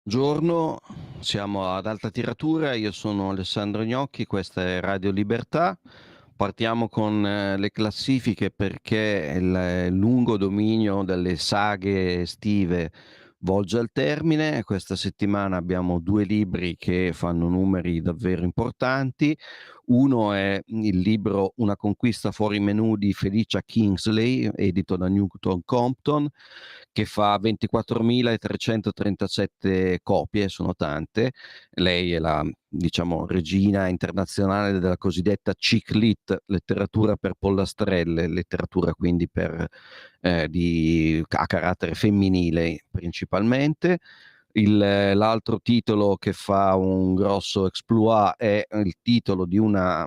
Buongiorno, siamo ad Alta Tiratura, io sono Alessandro Gnocchi, questa è Radio Libertà. Partiamo con le classifiche perché il lungo dominio delle saghe estive volge al termine. Questa settimana abbiamo due libri che fanno numeri davvero importanti. Uno è il libro Una conquista fuori menù di Felicia Kingsley, edito da Newton Compton, che fa 24.337 copie, sono tante. Lei è la, diciamo, regina internazionale della cosiddetta chick lit, letteratura per pollastrelle, letteratura quindi a carattere femminile principalmente. L'altro titolo che fa un grosso exploit è il titolo di una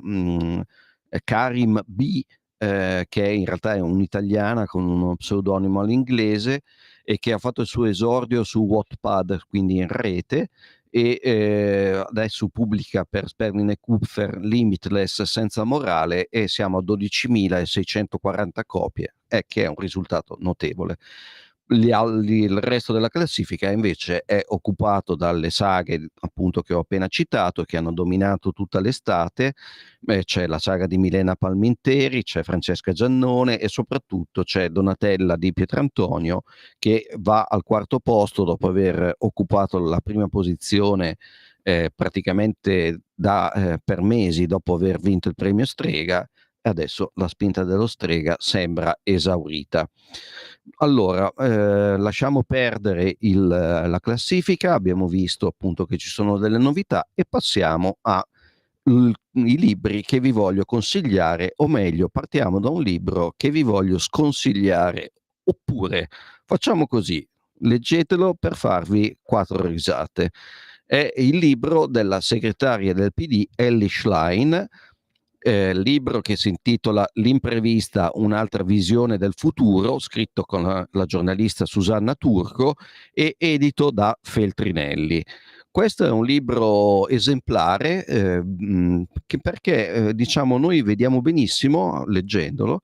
Karim B, che in realtà è un'italiana con uno pseudonimo all'inglese e che ha fatto il suo esordio su Wattpad, quindi in rete, e adesso pubblica per Sperling e Kupfer Limitless senza morale e siamo a 12.640 copie, che è un risultato notevole. Il resto della classifica invece è occupato dalle saghe appunto che ho appena citato, che hanno dominato tutta l'estate. C'è la saga di Milena Palminteri, c'è Francesca Giannone e soprattutto c'è Donatella di Pietrantonio, che va al quarto posto dopo aver occupato la prima posizione praticamente per mesi dopo aver vinto il premio Strega, e adesso la spinta dello Strega sembra esaurita. Allora, lasciamo perdere la classifica, abbiamo visto appunto che ci sono delle novità e passiamo i libri che vi voglio consigliare, o meglio, partiamo da un libro che vi voglio sconsigliare, oppure facciamo così, leggetelo per farvi quattro risate. È il libro della segretaria del PD, Elly Schlein, libro che si intitola L'imprevista, un'altra visione del futuro, scritto con la giornalista Susanna Turco e edito da Feltrinelli. Questo è un libro esemplare, perché diciamo noi vediamo benissimo, leggendolo,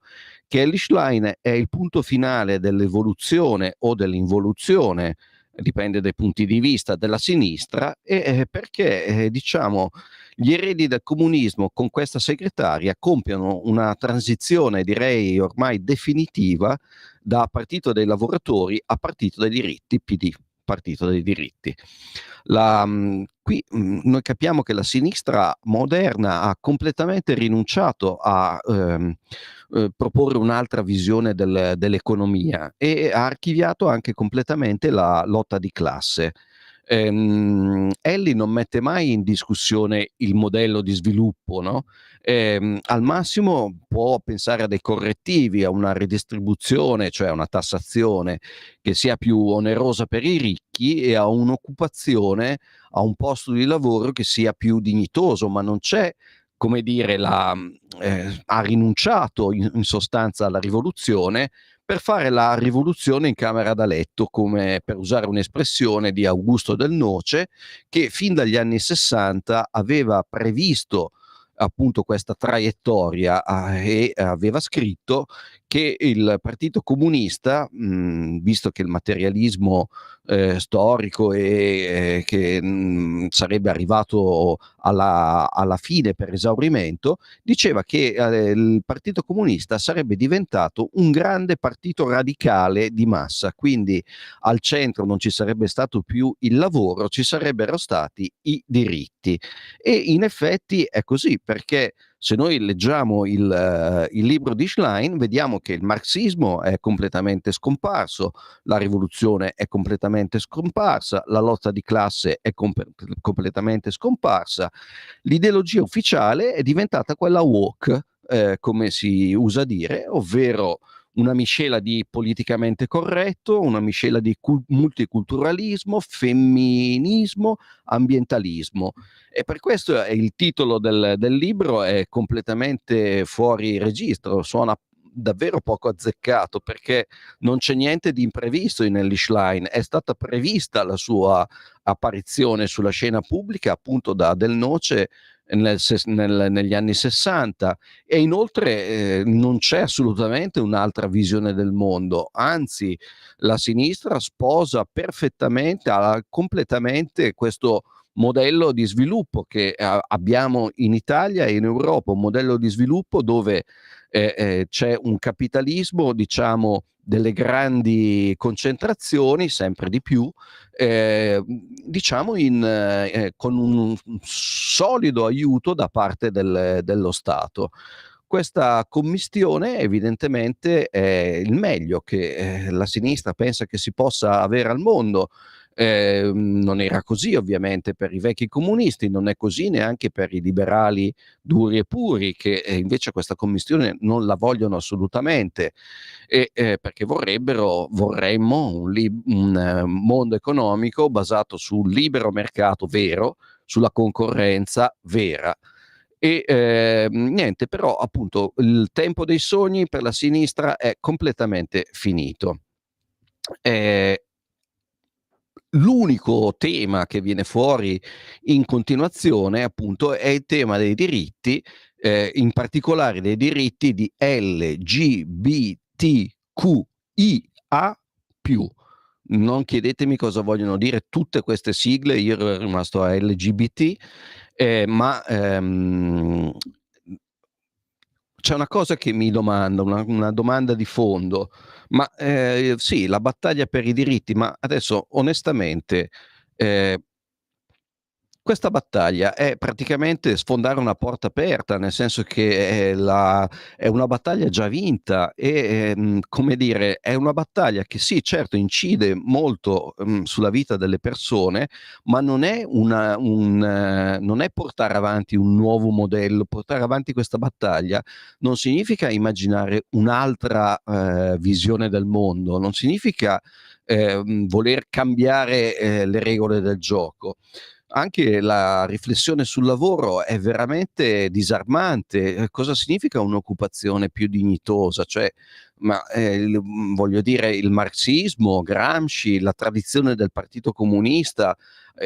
che Elly Schlein è il punto finale dell'evoluzione o dell'involuzione, dipende dai punti di vista, della sinistra, perché diciamo gli eredi del comunismo con questa segretaria compiono una transizione, direi ormai definitiva, da partito dei lavoratori a partito dei diritti, PD, partito dei diritti. Qui noi capiamo che la sinistra moderna ha completamente rinunciato a proporre un'altra visione dell'economia e ha archiviato anche completamente la lotta di classe. Elly non mette mai in discussione il modello di sviluppo, no? Al massimo può pensare a dei correttivi, a una ridistribuzione, cioè a una tassazione che sia più onerosa per i ricchi e a un'occupazione, a un posto di lavoro che sia più dignitoso, ma non c'è, come dire, ha rinunciato in sostanza alla rivoluzione per fare la rivoluzione in camera da letto, come per usare un'espressione di Augusto Del Noce, che fin dagli anni 60 aveva previsto appunto questa traiettoria e aveva scritto che il Partito Comunista, visto che il materialismo storico e che sarebbe arrivato alla fine per esaurimento, diceva che il Partito Comunista sarebbe diventato un grande partito radicale di massa, quindi al centro non ci sarebbe stato più il lavoro, ci sarebbero stati i diritti. E in effetti è così, perché se noi leggiamo il libro di Schlein, vediamo che il marxismo è completamente scomparso, la rivoluzione è completamente scomparsa, la lotta di classe è completamente scomparsa, l'ideologia ufficiale è diventata quella woke, come si usa dire, ovvero una miscela di politicamente corretto, una miscela di multiculturalismo, femminismo, ambientalismo. E per questo il titolo del libro è completamente fuori registro, suona davvero poco azzeccato, perché non c'è niente di imprevisto in Elly Schlein. È stata prevista la sua apparizione sulla scena pubblica appunto da Del Noce negli anni 60, e inoltre non c'è assolutamente un'altra visione del mondo, anzi la sinistra sposa perfettamente, completamente questo modello di sviluppo che abbiamo in Italia e in Europa, un modello di sviluppo dove c'è un capitalismo, diciamo, delle grandi concentrazioni, sempre di più, diciamo con un solido aiuto da parte dello Stato. Questa commistione evidentemente è il meglio che la sinistra pensa che si possa avere al mondo. Non era così ovviamente per i vecchi comunisti, non è così neanche per i liberali duri e puri, che invece questa commistione non la vogliono assolutamente, perché vorremmo un mondo economico basato sul libero mercato vero, sulla concorrenza vera. E niente, però appunto il tempo dei sogni per la sinistra è completamente finito. L'unico tema che viene fuori in continuazione appunto è il tema dei diritti, in particolare dei diritti di LGBTQIA+. Non chiedetemi cosa vogliono dire tutte queste sigle, io ero rimasto a LGBT, ma c'è una cosa che mi domando, una domanda di fondo, ma sì, la battaglia per i diritti, ma adesso onestamente eh, questa battaglia è praticamente sfondare una porta aperta, nel senso che è una battaglia già vinta e, come dire, è una battaglia che sì, certo, incide molto sulla vita delle persone, ma non è, non è portare avanti un nuovo modello. Portare avanti questa battaglia non significa immaginare un'altra visione del mondo, non significa voler cambiare le regole del gioco. Anche la riflessione sul lavoro è veramente disarmante. Cosa significa un'occupazione più dignitosa? Cioè, voglio dire, il marxismo, Gramsci, la tradizione del Partito Comunista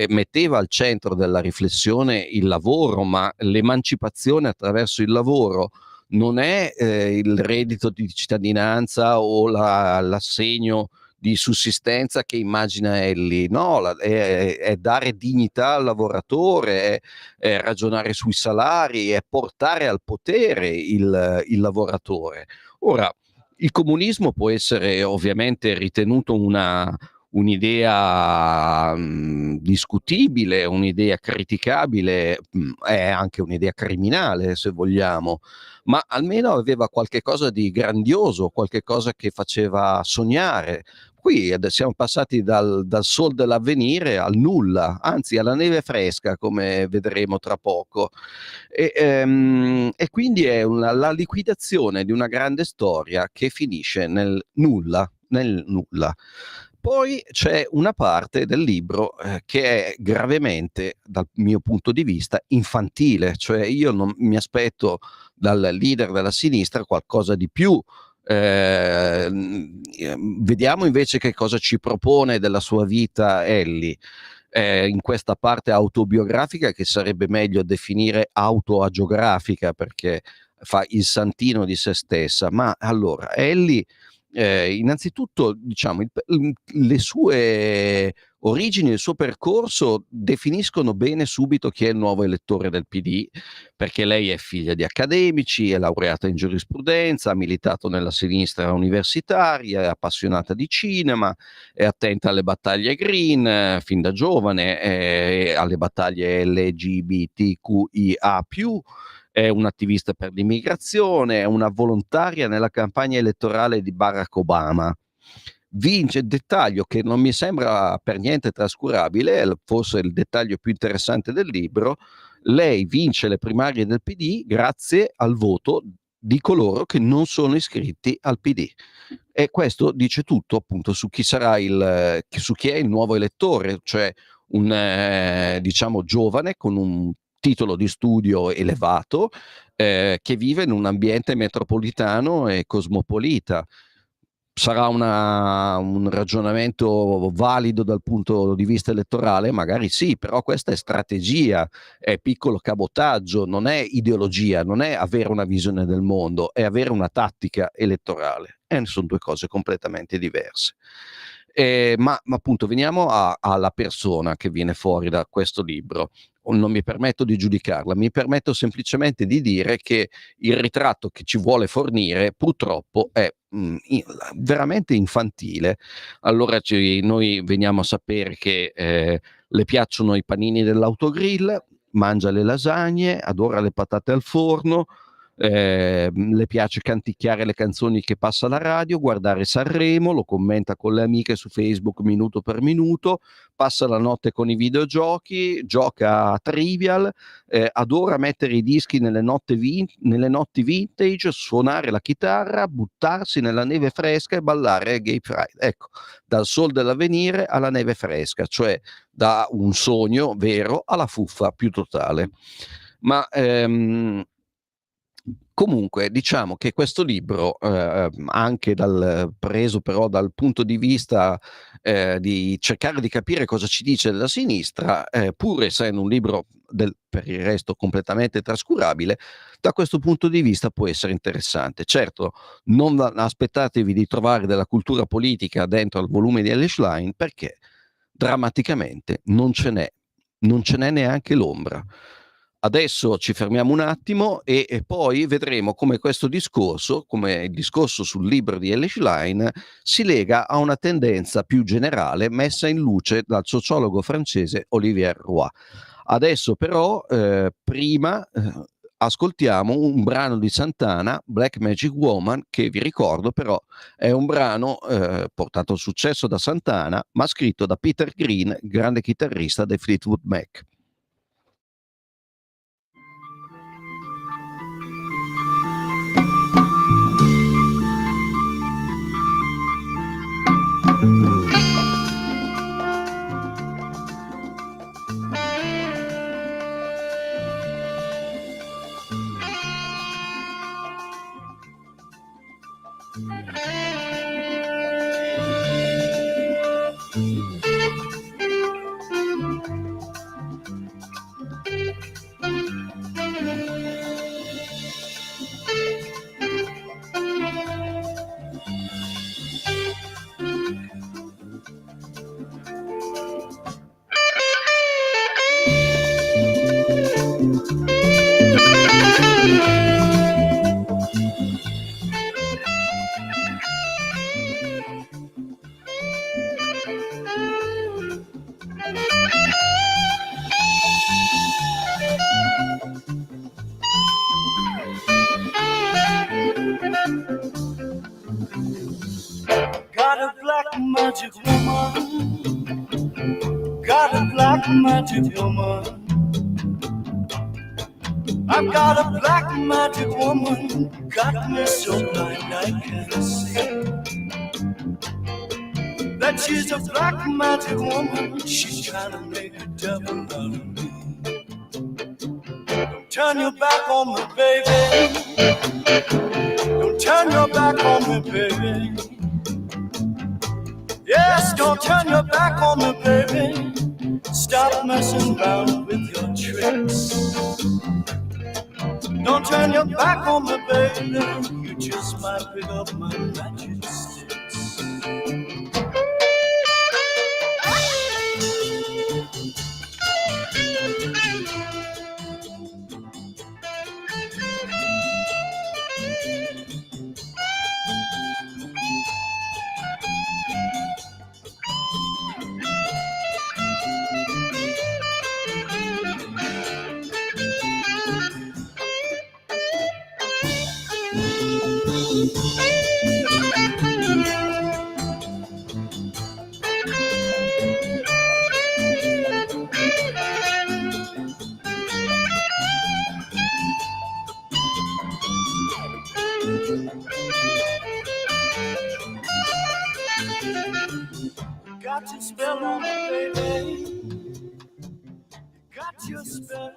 metteva al centro della riflessione il lavoro, ma l'emancipazione attraverso il lavoro non è il reddito di cittadinanza o l'assegno di sussistenza che immagina Elly, no, è dare dignità al lavoratore, è ragionare sui salari, è portare al potere il lavoratore. Ora, il comunismo può essere ovviamente ritenuto un'idea discutibile, un'idea criticabile, è anche un'idea criminale se vogliamo, ma almeno aveva qualche cosa di grandioso, qualche cosa che faceva sognare. Qui siamo passati dal sol dell'avvenire al nulla, anzi alla neve fresca, come vedremo tra poco. E quindi è la liquidazione di una grande storia che finisce nel nulla, nel nulla. Poi c'è una parte del libro che è gravemente, dal mio punto di vista, infantile, cioè io non mi aspetto dal leader della sinistra qualcosa di più. Vediamo invece che cosa ci propone della sua vita Elly in questa parte autobiografica, che sarebbe meglio definire autoagiografica, perché fa il santino di se stessa. Ma allora Elly, innanzitutto diciamo le sue origini, il suo percorso definiscono bene subito chi è il nuovo elettore del PD, perché lei è figlia di accademici, è laureata in giurisprudenza, ha militato nella sinistra universitaria, è appassionata di cinema, è attenta alle battaglie green fin da giovane, alle battaglie LGBTQIA+, è un'attivista per l'immigrazione, è una volontaria nella campagna elettorale di Barack Obama. Vince il dettaglio che non mi sembra per niente trascurabile, è forse il dettaglio più interessante del libro: lei vince le primarie del PD grazie al voto di coloro che non sono iscritti al PD. E questo dice tutto appunto su chi sarà su chi è il nuovo elettore, cioè un diciamo giovane con un titolo di studio elevato, che vive in un ambiente metropolitano e cosmopolita. Sarà un ragionamento valido dal punto di vista elettorale? Magari sì, però questa è strategia, è piccolo cabotaggio, non è ideologia, non è avere una visione del mondo, è avere una tattica elettorale. E sono due cose completamente diverse. Ma appunto veniamo alla persona che viene fuori da questo libro. Non mi permetto di giudicarla, mi permetto semplicemente di dire che il ritratto che ci vuole fornire purtroppo è veramente infantile. Allora noi veniamo a sapere che le piacciono i panini dell'autogrill, mangia le lasagne, adora le patate al forno, le piace canticchiare le canzoni che passa alla radio, guardare Sanremo, lo commenta con le amiche su Facebook minuto per minuto, passa la notte con i videogiochi, gioca a Trivial, adora mettere i dischi nelle notti vintage, suonare la chitarra, buttarsi nella neve fresca e ballare Gay Pride. Ecco, dal sol dell'avvenire alla neve fresca, cioè da un sogno vero alla fuffa più totale. Ma comunque diciamo che questo libro, anche preso però dal punto di vista di cercare di capire cosa ci dice la sinistra, pur essendo un libro per il resto completamente trascurabile, da questo punto di vista può essere interessante. Certo, non aspettatevi di trovare della cultura politica dentro al volume di Elish Line, perché drammaticamente non ce n'è neanche l'ombra. Adesso ci fermiamo un attimo e poi vedremo come questo discorso, come il discorso sul libro di Elish Line, si lega a una tendenza più generale messa in luce dal sociologo francese Olivier Roy. Adesso però, prima ascoltiamo un brano di Santana, Black Magic Woman, che vi ricordo però è un brano portato al successo da Santana, ma scritto da Peter Green, grande chitarrista dei Fleetwood Mac. Got a black magic woman, got a black magic woman. I've got a black magic woman, got me so blind I can't see. That she's a black magic woman, she's trying to make a devil out of me. Don't turn your back on me, baby. Don't turn your back on me, baby. Yes, don't turn your back on me, baby. Stop messing around with your tricks. Don't turn your back on me, baby. You just might pick up my magic sticks. Got your spell on me, baby. Got your spell.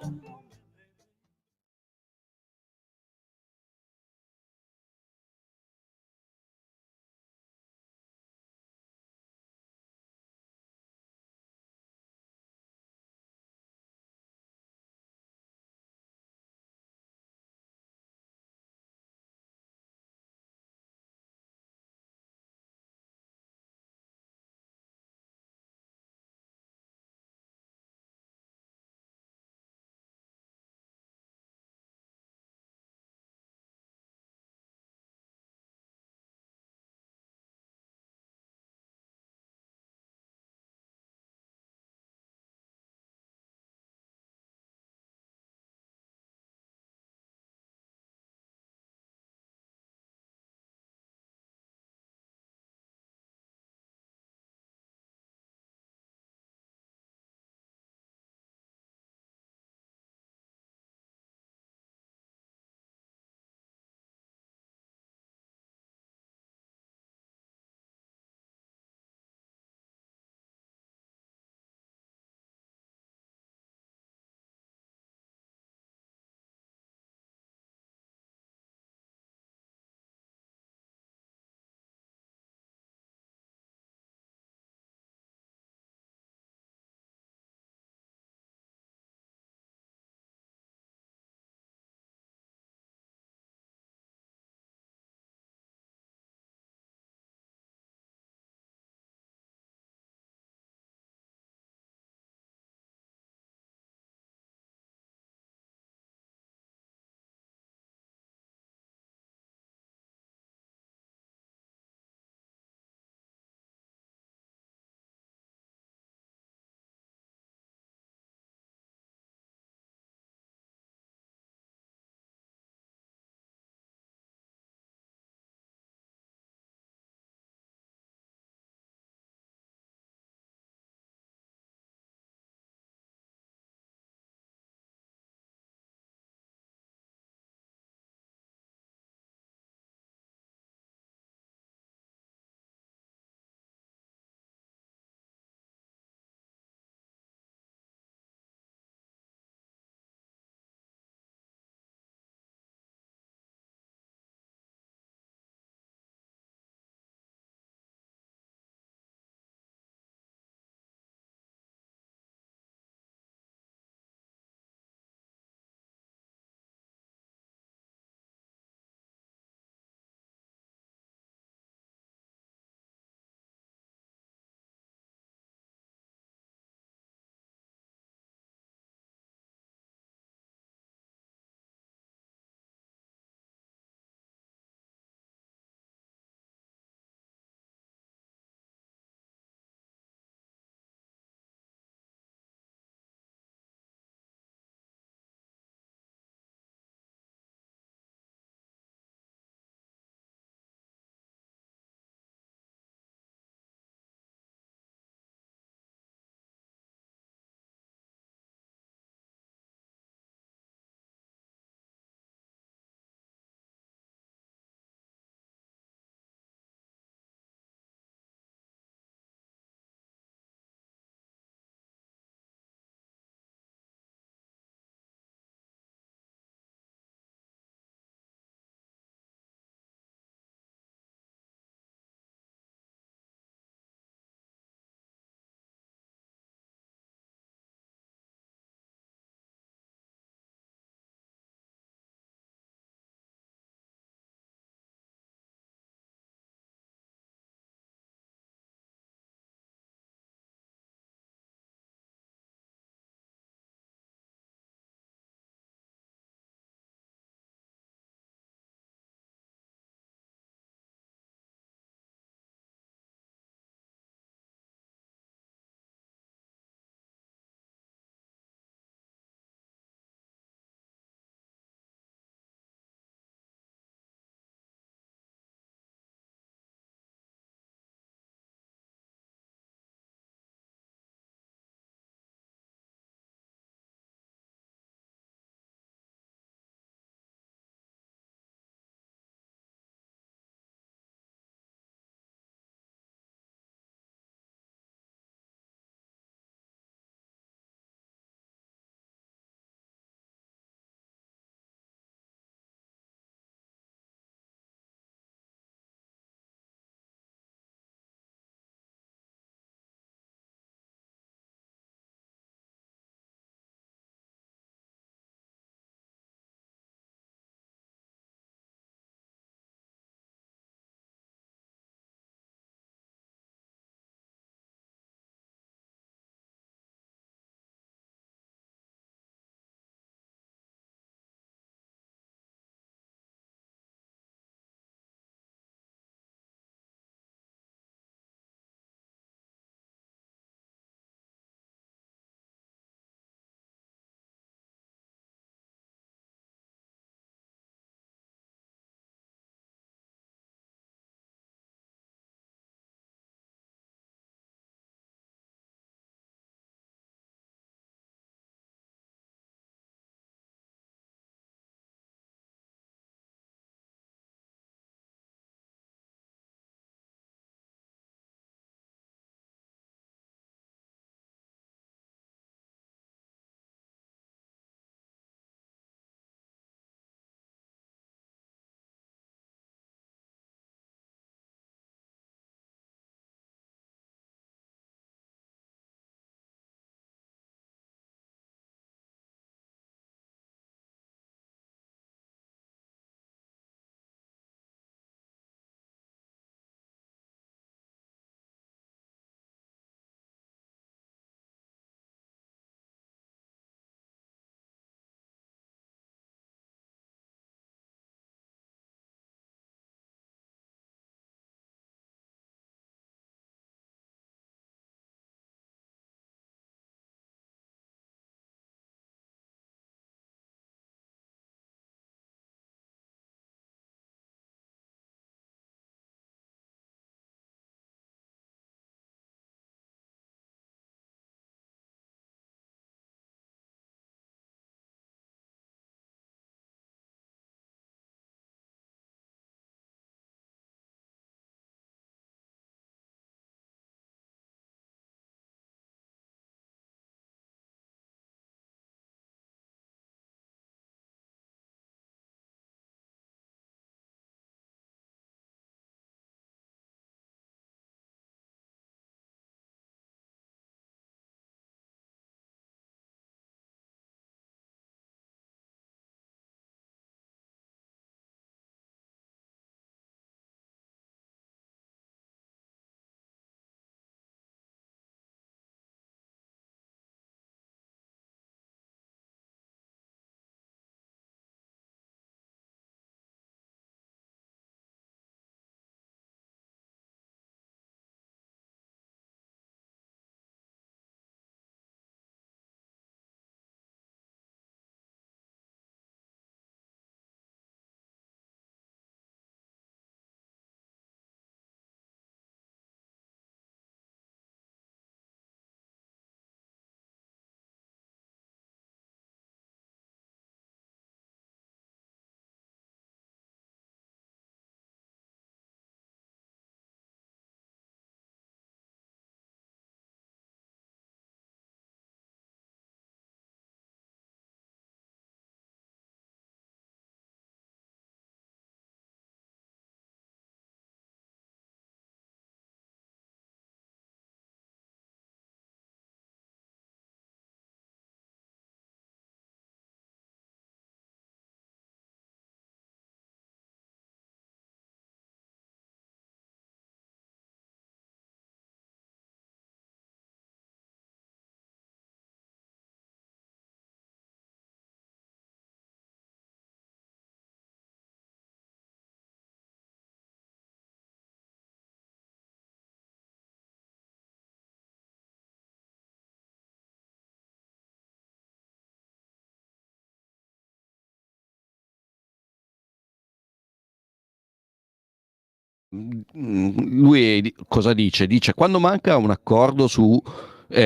Lui cosa dice? Dice quando manca un accordo su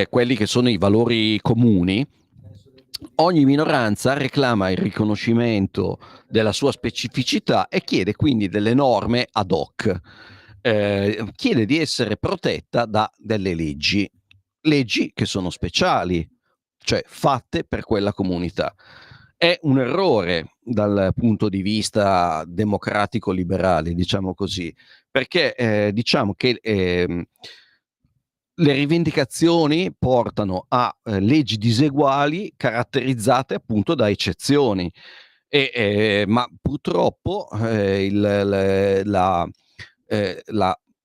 quelli che sono i valori comuni, ogni minoranza reclama il riconoscimento della sua specificità e chiede quindi delle norme ad hoc. Chiede di essere protetta da delle leggi che sono speciali, cioè fatte per quella comunità. È un errore dal punto di vista democratico-liberale, diciamo così, perché diciamo che le rivendicazioni portano a leggi diseguali caratterizzate appunto da eccezioni. Ma purtroppo la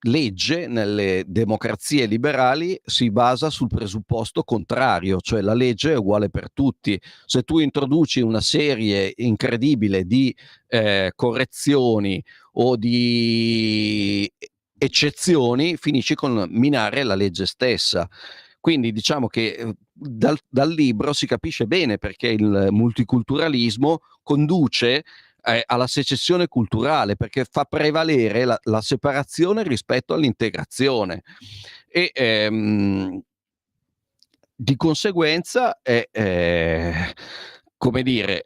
legge nelle democrazie liberali si basa sul presupposto contrario, cioè la legge è uguale per tutti. Se tu introduci una serie incredibile di correzioni o di eccezioni, finisci con minare la legge stessa. Quindi diciamo che dal libro si capisce bene perché il multiculturalismo conduce alla secessione culturale, perché fa prevalere la separazione rispetto all'integrazione. E di conseguenza come dire,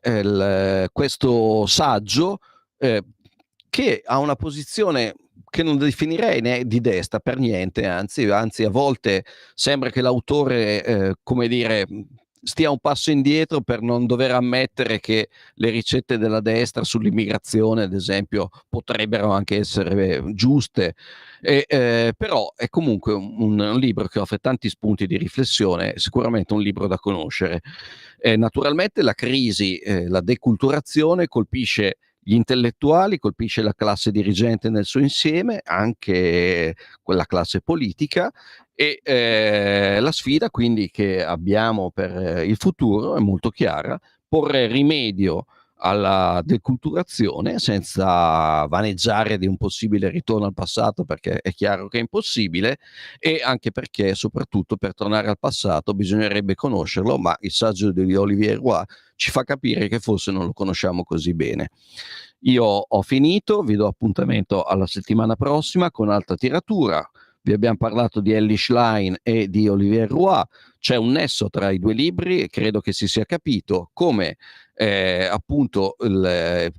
questo saggio che ha una posizione che non definirei né di destra per niente, anzi a volte sembra che l'autore, come dire, stia un passo indietro per non dover ammettere che le ricette della destra sull'immigrazione, ad esempio, potrebbero anche essere giuste. Però è comunque un libro che offre tanti spunti di riflessione, sicuramente un libro da conoscere. Naturalmente la crisi, la deculturazione colpisce gli intellettuali, colpisce la classe dirigente nel suo insieme, anche quella classe politica, e la sfida quindi che abbiamo per il futuro è molto chiara: porre rimedio alla deculturazione senza vaneggiare di un possibile ritorno al passato, perché è chiaro che è impossibile, e anche perché soprattutto per tornare al passato bisognerebbe conoscerlo, ma il saggio di Olivier Roy ci fa capire che forse non lo conosciamo così bene. Io ho finito, vi do appuntamento alla settimana prossima con altra tiratura. Vi abbiamo parlato di Ellie Schlein e di Olivier Roy. C'è un nesso tra i due libri e credo che si sia capito come appunto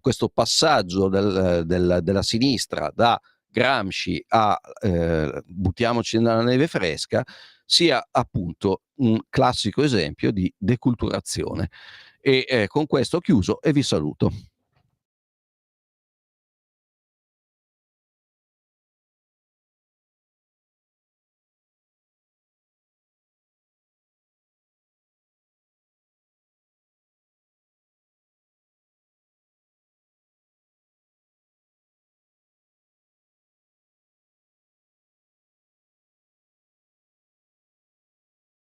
questo passaggio della sinistra da Gramsci a buttiamoci nella neve fresca sia appunto un classico esempio di deculturazione. E con questo ho chiuso e vi saluto.